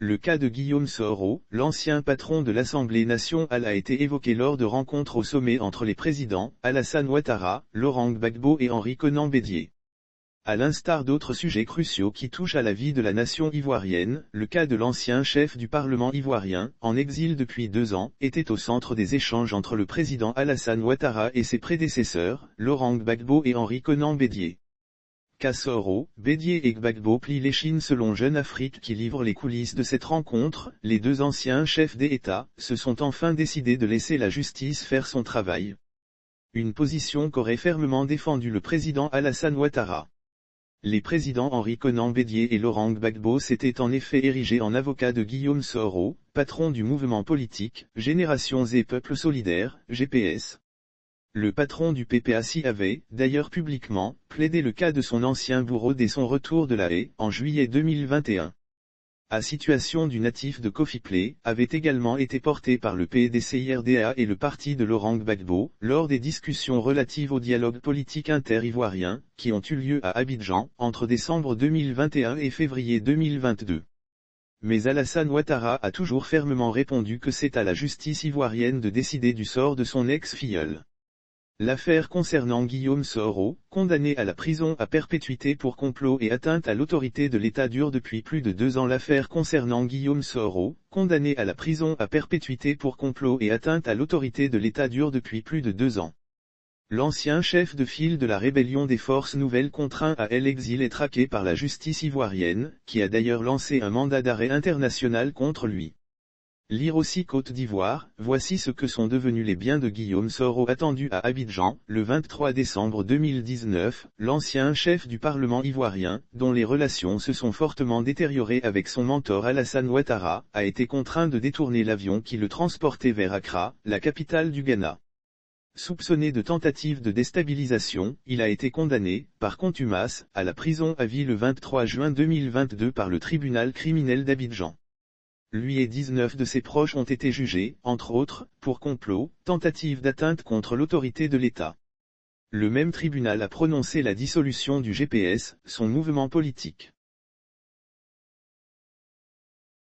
Le cas de Guillaume Soro, l'ancien patron de l'Assemblée nationale, a été évoqué lors de rencontres au sommet entre les présidents Alassane Ouattara, Laurent Gbagbo et Henri Konan Bédié. À l'instar d'autres sujets cruciaux qui touchent à la vie de la nation ivoirienne, le cas de l'ancien chef du Parlement ivoirien, en exil depuis 2 ans, était au centre des échanges entre le président Alassane Ouattara et ses prédécesseurs, Laurent Gbagbo et Henri Konan Bédié. Soro, Bédié et Gbagbo plient l'échine selon Jeune Afrique qui livre les coulisses de cette rencontre. Les 2 anciens chefs d'État se sont enfin décidés de laisser la justice faire son travail. Une position qu'aurait fermement défendue le président Alassane Ouattara. Les présidents Henri Konan Bédié et Laurent Gbagbo s'étaient en effet érigés en avocats de Guillaume Soro, patron du mouvement politique Générations et Peuples Solidaires, GPS. Le patron du PPACI avait, d'ailleurs publiquement, plaidé le cas de son ancien bourreau dès son retour de La Haye, en juillet 2021. La situation du natif de Kofi-Plé avait également été portée par le PDCIRDA et le parti de Laurent Gbagbo, lors des discussions relatives au dialogue politique inter-ivoirien, qui ont eu lieu à Abidjan, entre décembre 2021 et février 2022. Mais Alassane Ouattara a toujours fermement répondu que c'est à la justice ivoirienne de décider du sort de son ex-filleul. L'affaire concernant Guillaume Soro, condamné à la prison à perpétuité pour complot et atteinte à l'autorité de l'État dure depuis plus de 2 ans. L'affaire concernant Guillaume Soro, condamné à la prison à perpétuité pour complot et atteinte à l'autorité de l'État dure depuis plus de 2 ans. L'ancien chef de file de la rébellion des Forces Nouvelles contraint à l'exil est traqué par la justice ivoirienne, qui a d'ailleurs lancé un mandat d'arrêt international contre lui. Lire aussi Côte d'Ivoire, voici ce que sont devenus les biens de Guillaume Soro attendu à Abidjan, le 23 décembre 2019, l'ancien chef du Parlement ivoirien, dont les relations se sont fortement détériorées avec son mentor Alassane Ouattara, a été contraint de détourner l'avion qui le transportait vers Accra, la capitale du Ghana. Soupçonné de tentative de déstabilisation, il a été condamné, par contumace, à la prison à vie le 23 juin 2022 par le tribunal criminel d'Abidjan. Lui et 19 de ses proches ont été jugés, entre autres, pour complot, tentative d'atteinte contre l'autorité de l'État. Le même tribunal a prononcé la dissolution du GPS, son mouvement politique.